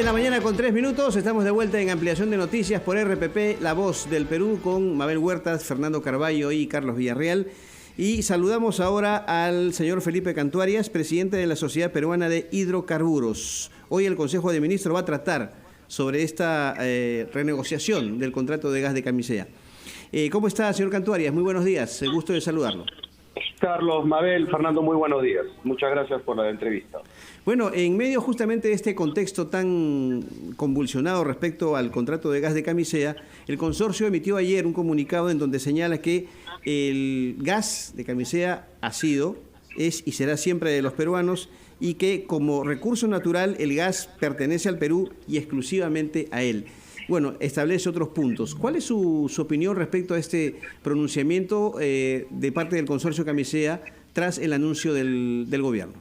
la mañana con 3 minutos, estamos de vuelta en Ampliación de Noticias por RPP, La Voz del Perú, con Mabel Huertas, Fernando Carballo y Carlos Villarreal. Y saludamos ahora al señor Felipe Cantuarias, presidente de la Sociedad Peruana de Hidrocarburos. Hoy el Consejo de Ministros va a tratar sobre esta renegociación del contrato de gas de Camisea. ¿Cómo está, señor Cantuarias? Muy buenos días, gusto de saludarlo. Carlos, Mabel, Fernando, muy buenos días. Muchas gracias por la entrevista. Bueno, en medio justamente de este contexto tan convulsionado respecto al contrato de gas de Camisea, el consorcio emitió ayer un comunicado en donde señala que el gas de Camisea ha sido, es y será siempre de los peruanos y que como recurso natural el gas pertenece al Perú y exclusivamente a él. Bueno, establece otros puntos. ¿Cuál es su opinión respecto a este pronunciamiento de parte del consorcio Camisea tras el anuncio del gobierno?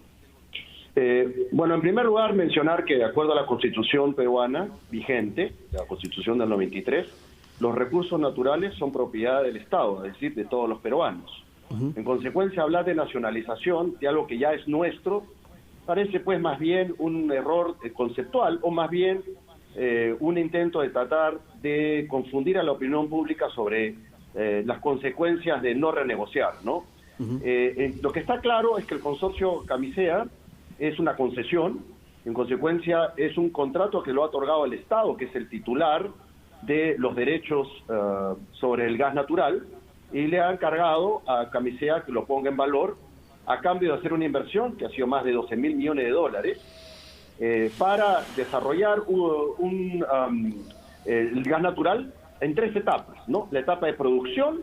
Bueno, en primer lugar, mencionar que de acuerdo a la Constitución peruana vigente, la Constitución del 93, los recursos naturales son propiedad del Estado, es decir, de todos los peruanos. En consecuencia, hablar de nacionalización de algo que ya es nuestro parece pues más bien un error conceptual o más bien un intento de tratar de confundir a la opinión pública sobre las consecuencias de no renegociar, ¿no? Lo que está claro es que el consorcio Camisea es una concesión, en consecuencia es un contrato que lo ha otorgado el Estado, que es el titular de los derechos sobre el gas natural, y le ha encargado a Camisea que lo ponga en valor a cambio de hacer una inversión que ha sido más de 12.000 millones de dólares para desarrollar el gas natural en 3 etapas, ¿no? La etapa de producción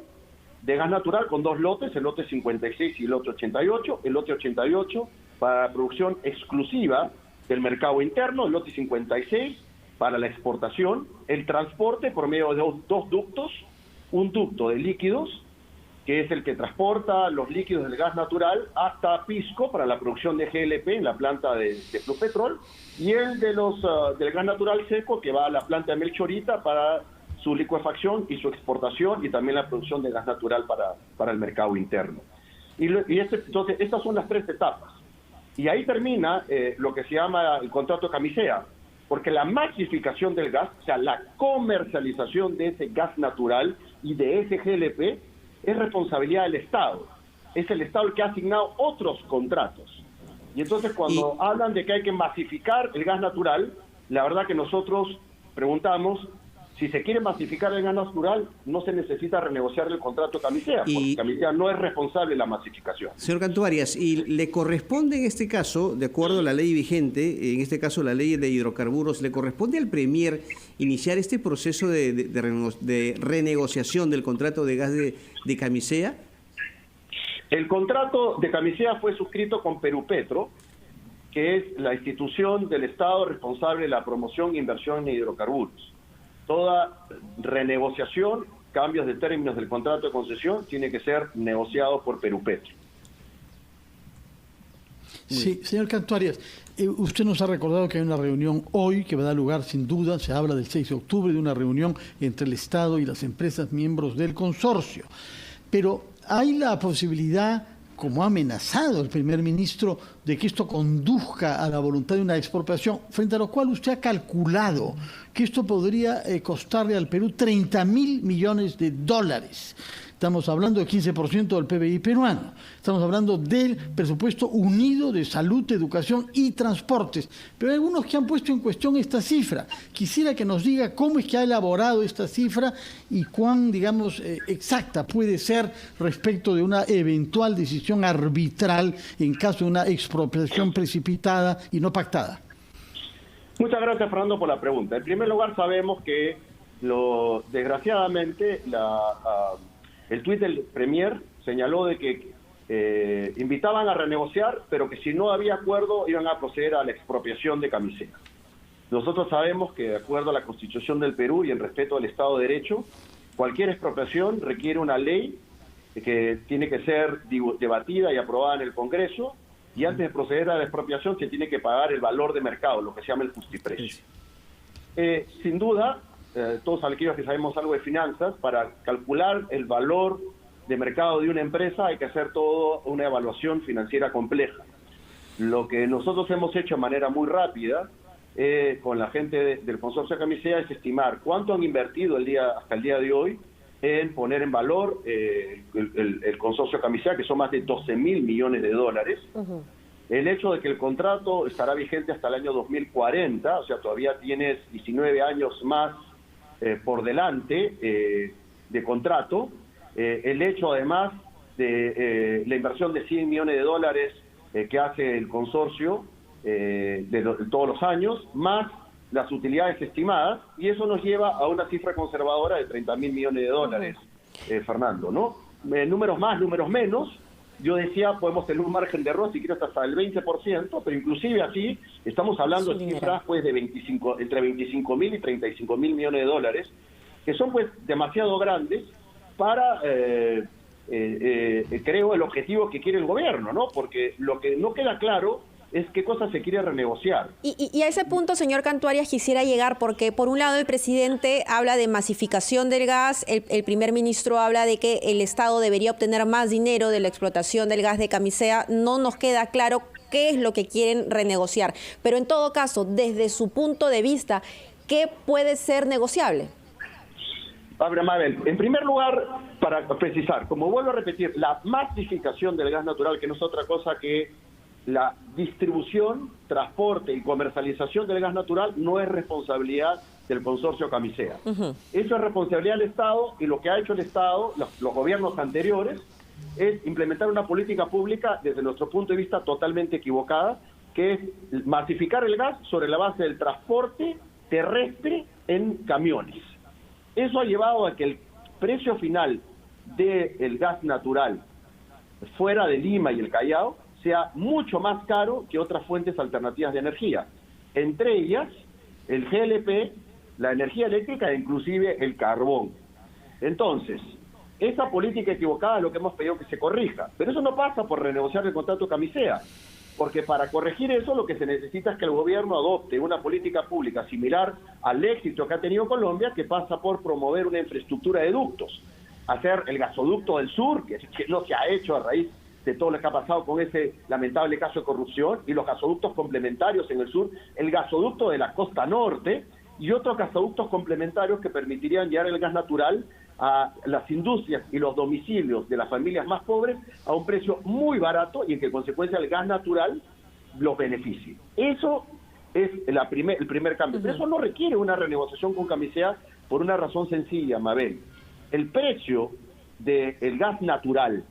de gas natural con 2 lotes, el lote 56 y el lote 88, el lote 88 para producción exclusiva del mercado interno, el lote 56 para la exportación, el transporte por medio de dos ductos, un ducto de líquidos, que es el que transporta los líquidos del gas natural hasta Pisco para la producción de GLP en la planta de Pluspetrol, y el de del gas natural seco que va a la planta de Melchorita para su licuefacción y su exportación y también la producción de gas natural para el mercado interno. Entonces, estas son las 3 etapas. Y ahí termina lo que se llama el contrato Camisea, porque la masificación del gas, o sea, la comercialización de ese gas natural y de ese GLP, es responsabilidad del Estado. Es el Estado el que ha asignado otros contratos. Y entonces cuando hablan de que hay que masificar el gas natural, la verdad que nosotros preguntamos, si se quiere masificar el gas natural, no se necesita renegociar el contrato Camisea, porque Camisea no es responsable de la masificación. Señor Cantuarias, ¿y le corresponde en este caso, de acuerdo a la ley vigente, en este caso la ley de hidrocarburos, le corresponde al Premier iniciar este proceso de renegociación del contrato de gas de Camisea? El contrato de Camisea fue suscrito con Perupetro, que es la institución del Estado responsable de la promoción e inversión en hidrocarburos. Toda renegociación, cambios de términos del contrato de concesión, tiene que ser negociado por Perupetro. Sí, señor Cantuarias, usted nos ha recordado que hay una reunión hoy que va a dar lugar sin duda, se habla del 6 de octubre, de una reunión entre el Estado y las empresas miembros del consorcio. Pero hay la posibilidad, como ha amenazado el primer ministro, de que esto conduzca a la voluntad de una expropiación, frente a lo cual usted ha calculado que esto podría costarle al Perú 30.000 millones de dólares. Estamos hablando del 15% del PBI peruano. Estamos hablando del presupuesto unido de salud, educación y transportes. Pero hay algunos que han puesto en cuestión esta cifra. Quisiera que nos diga cómo es que ha elaborado esta cifra y cuán, digamos, exacta puede ser respecto de una eventual decisión arbitral en caso de una expropiación precipitada y no pactada. Muchas gracias, Fernando, por la pregunta. En primer lugar, sabemos que desgraciadamente el tuit del Premier señaló de que invitaban a renegociar, pero que si no había acuerdo iban a proceder a la expropiación de Camisea. Nosotros sabemos que de acuerdo a la Constitución del Perú y en respeto al Estado de Derecho, cualquier expropiación requiere una ley que tiene que ser debatida y aprobada en el Congreso, y antes de proceder a la expropiación se tiene que pagar el valor de mercado, lo que se llama el justiprecio. Sin duda, todos aquellos que sabemos algo de finanzas, para calcular el valor de mercado de una empresa hay que hacer toda una evaluación financiera compleja. Lo que nosotros hemos hecho de manera muy rápida con la gente del consorcio Camisea es estimar cuánto han invertido hasta el día de hoy en poner en valor el consorcio Camisea, que son más de 12.000 millones de dólares. El hecho de que el contrato estará vigente hasta el año 2040, o sea, todavía tienes 19 años más por delante de contrato. El hecho, además, de la inversión de 100 millones de dólares que hace el consorcio todos los años, más las utilidades estimadas, y eso nos lleva a una cifra conservadora de 30.000 millones de dólares, Fernando, ¿no? Números más, números menos. Yo decía, podemos tener un margen de error, si quieres, hasta el 20%, pero inclusive así estamos hablando de cifras pues de entre 25.000 y 35.000 millones de dólares, que son pues demasiado grandes para, creo, el objetivo que quiere el gobierno, ¿no? Porque lo que no queda claro es qué cosa se quiere renegociar. Y a ese punto, señor Cantuarias, quisiera llegar porque, por un lado, el presidente habla de masificación del gas, el primer ministro habla de que el Estado debería obtener más dinero de la explotación del gas de Camisea. No nos queda claro qué es lo que quieren renegociar. Pero, en todo caso, desde su punto de vista, ¿qué puede ser negociable? A ver, Mabel, en primer lugar, para precisar, como vuelvo a repetir, la masificación del gas natural, que no es otra cosa que la distribución, transporte y comercialización del gas natural, no es responsabilidad del consorcio Camisea. Eso es responsabilidad del Estado, y lo que ha hecho el Estado, los gobiernos anteriores, es implementar una política pública, desde nuestro punto de vista, totalmente equivocada, que es masificar el gas sobre la base del transporte terrestre en camiones. Eso ha llevado a que el precio final del gas natural fuera de Lima y el Callao sea mucho más caro que otras fuentes alternativas de energía, entre ellas el GLP, la energía eléctrica e inclusive el carbón. Entonces, esa política equivocada es lo que hemos pedido que se corrija, pero eso no pasa por renegociar el contrato Camisea, porque para corregir eso lo que se necesita es que el gobierno adopte una política pública similar al éxito que ha tenido Colombia, que pasa por promover una infraestructura de ductos, hacer el gasoducto del sur, que no se ha hecho a raíz de todo lo que ha pasado con ese lamentable caso de corrupción, y los gasoductos complementarios en el sur, el gasoducto de la costa norte y otros gasoductos complementarios que permitirían llevar el gas natural a las industrias y los domicilios de las familias más pobres a un precio muy barato, y en que consecuencia el gas natural los beneficie. Eso es el primer cambio. Pero eso no requiere una renegociación con Camisea por una razón sencilla, Mabel. El precio del gas natural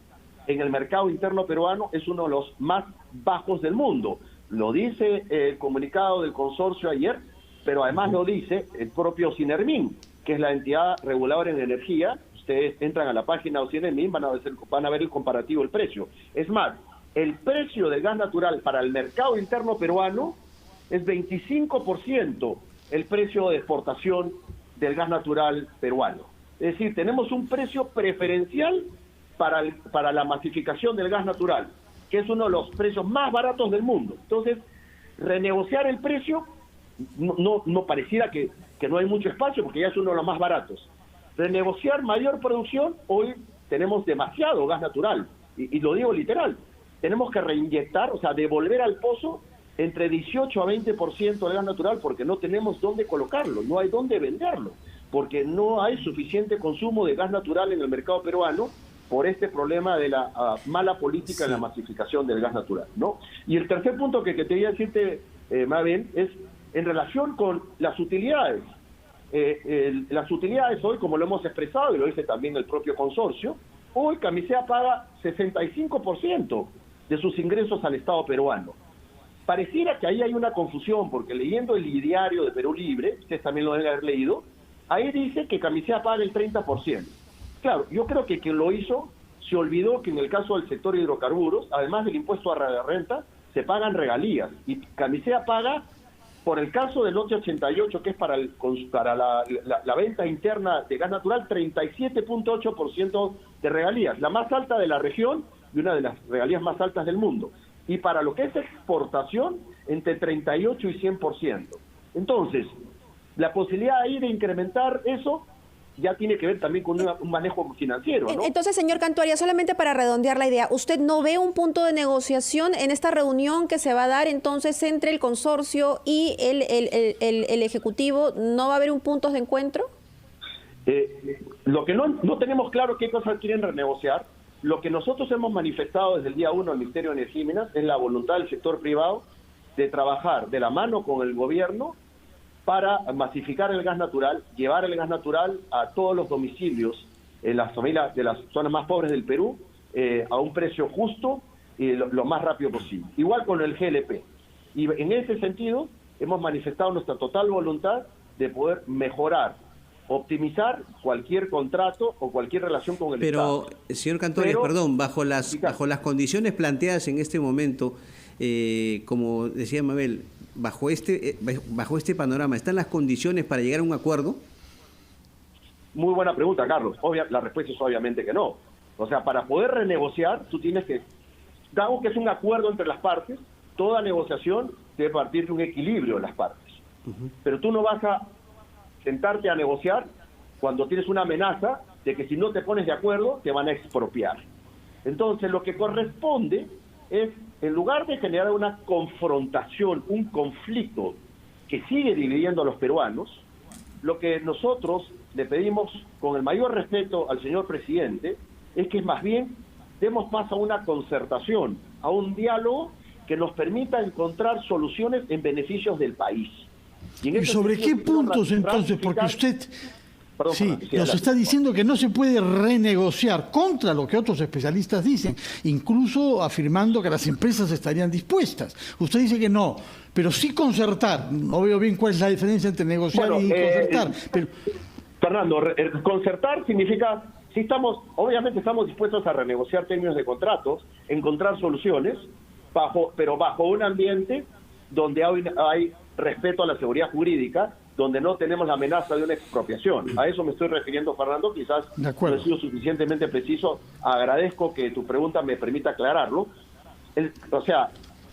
en el mercado interno peruano es uno de los más bajos del mundo. Lo dice el comunicado del consorcio ayer, pero además lo dice el propio Cinermin, que es la entidad reguladora en energía. Ustedes entran a la página de Cinermin, van a ver el comparativo del precio. Es más, el precio del gas natural para el mercado interno peruano es 25% el precio de exportación del gas natural peruano. Es decir, tenemos un precio preferencial para la masificación del gas natural, que es uno de los precios más baratos del mundo. Entonces, renegociar el precio no pareciera que no hay mucho espacio, porque ya es uno de los más baratos. Renegociar mayor producción, hoy tenemos demasiado gas natural, y lo digo literal, tenemos que reinyectar, o sea, devolver al pozo entre 18 a 20% de gas natural, porque no tenemos dónde colocarlo, no hay dónde venderlo, porque no hay suficiente consumo de gas natural en el mercado peruano, por este problema de la mala política en la masificación del gas natural, ¿no? Y el tercer punto que quería decirte, Mabel, es en relación con las utilidades. Las utilidades hoy, como lo hemos expresado, y lo dice también el propio consorcio, hoy Camisea paga 65% de sus ingresos al Estado peruano. Pareciera que ahí hay una confusión, porque leyendo el diario de Perú Libre, ustedes también lo deben haber leído, ahí dice que Camisea paga el 30%. Claro, yo creo que quien lo hizo se olvidó que en el caso del sector hidrocarburos, además del impuesto a la renta, se pagan regalías. Y Camisea paga, por el caso del lote 88, que es para la venta interna de gas natural, 37.8% de regalías, la más alta de la región y una de las regalías más altas del mundo. Y para lo que es exportación, entre 38 y 100%. Entonces, la posibilidad ahí de incrementar eso ya tiene que ver también con un manejo financiero, ¿no? Entonces, señor Cantuaria, solamente para redondear la idea, ¿usted no ve un punto de negociación en esta reunión que se va a dar entonces entre el consorcio y el Ejecutivo? ¿No va a haber un punto de encuentro? Lo que no tenemos claro qué cosas quieren renegociar. Lo que nosotros hemos manifestado desde el día 1 al Ministerio de Energía y Minas es la voluntad del sector privado de trabajar de la mano con el gobierno para masificar el gas natural, llevar el gas natural a todos los domicilios en las familias de las zonas más pobres del Perú a un precio justo y lo más rápido posible. Igual con el GLP. Y en ese sentido hemos manifestado nuestra total voluntad de poder mejorar, optimizar cualquier contrato o cualquier relación con el Estado. Pero, señor Cantuarias, perdón, bajo las condiciones planteadas en este momento, como decía Mabel, bajo este panorama, ¿están las condiciones para llegar a un acuerdo? Muy buena pregunta, Carlos. La respuesta es obviamente que no. O sea, para poder renegociar, tú tienes que, dado que es un acuerdo entre las partes, toda negociación debe partir de un equilibrio de las partes. Pero tú no vas a sentarte a negociar cuando tienes una amenaza de que si no te pones de acuerdo te van a expropiar. Entonces lo que corresponde es, en lugar de generar una confrontación, un conflicto que sigue dividiendo a los peruanos, lo que nosotros le pedimos con el mayor respeto al señor presidente es que más bien demos paso a una concertación, a un diálogo que nos permita encontrar soluciones en beneficios del país. ¿Y sobre qué puntos entonces? Porque usted nos está diciendo que no se puede renegociar contra lo que otros especialistas dicen, incluso afirmando que las empresas estarían dispuestas. Usted dice que no, pero sí concertar. No veo bien cuál es la diferencia entre negociar y concertar. Fernando, concertar significa, obviamente estamos dispuestos a renegociar términos de contratos, encontrar soluciones, pero bajo un ambiente donde hay respeto a la seguridad jurídica, donde no tenemos la amenaza de una expropiación. A eso me estoy refiriendo, Fernando, quizás no he sido suficientemente preciso. Agradezco que tu pregunta me permita aclararlo. O sea,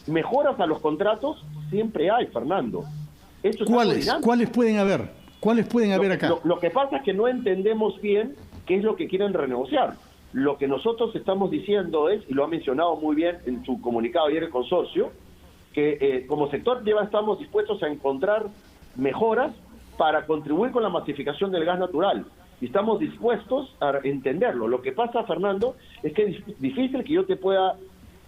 mejoras a los contratos siempre hay, Fernando. ¿Cuáles pueden haber? ¿Cuáles pueden haber acá? Lo que pasa es que no entendemos bien qué es lo que quieren renegociar. Lo que nosotros estamos diciendo es, y lo ha mencionado muy bien en su comunicado ayer el consorcio, que como sector estamos dispuestos a encontrar mejoras para contribuir con la masificación del gas natural. Y estamos dispuestos a entenderlo. Lo que pasa, Fernando, es que es difícil que yo te pueda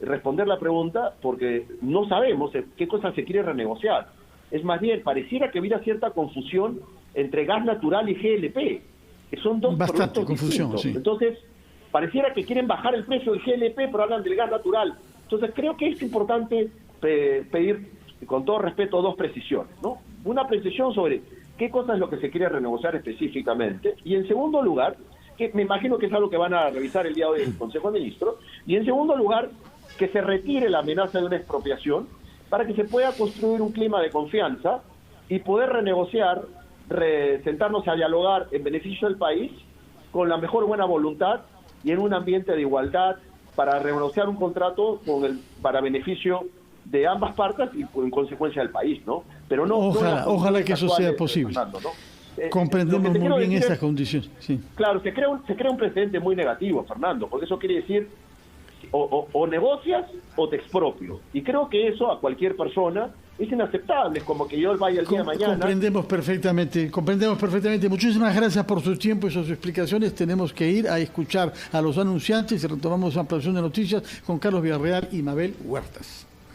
responder la pregunta porque no sabemos qué cosas se quiere renegociar. Es más bien, pareciera que hubiera cierta confusión entre gas natural y GLP, que son dos productos distintos. Sí. Entonces, pareciera que quieren bajar el precio del GLP, pero hablan del gas natural. Entonces, creo que es importante pedir, con todo respeto, dos precisiones, ¿no? Una precisión sobre qué cosa es lo que se quiere renegociar específicamente, y en segundo lugar, que me imagino que es algo que van a revisar el día de hoy en el Consejo de Ministros, y en segundo lugar, que se retire la amenaza de una expropiación para que se pueda construir un clima de confianza y poder renegociar, sentarnos a dialogar en beneficio del país con la mejor buena voluntad y en un ambiente de igualdad para renegociar un contrato para beneficio de ambas partes y en consecuencia del país, ¿no? Pero ojalá que eso sea posible. Fernando, ¿no? Comprendemos muy bien esas condiciones. Sí. Claro, se crea un precedente muy negativo, Fernando, porque eso quiere decir o negocias o te expropio. Y creo que eso a cualquier persona es inaceptable, como que yo vaya el día de mañana. Comprendemos perfectamente. Muchísimas gracias por su tiempo y sus explicaciones. Tenemos que ir a escuchar a los anunciantes y retomamos ampliación de noticias con Carlos Villarreal y Mabel Huertas.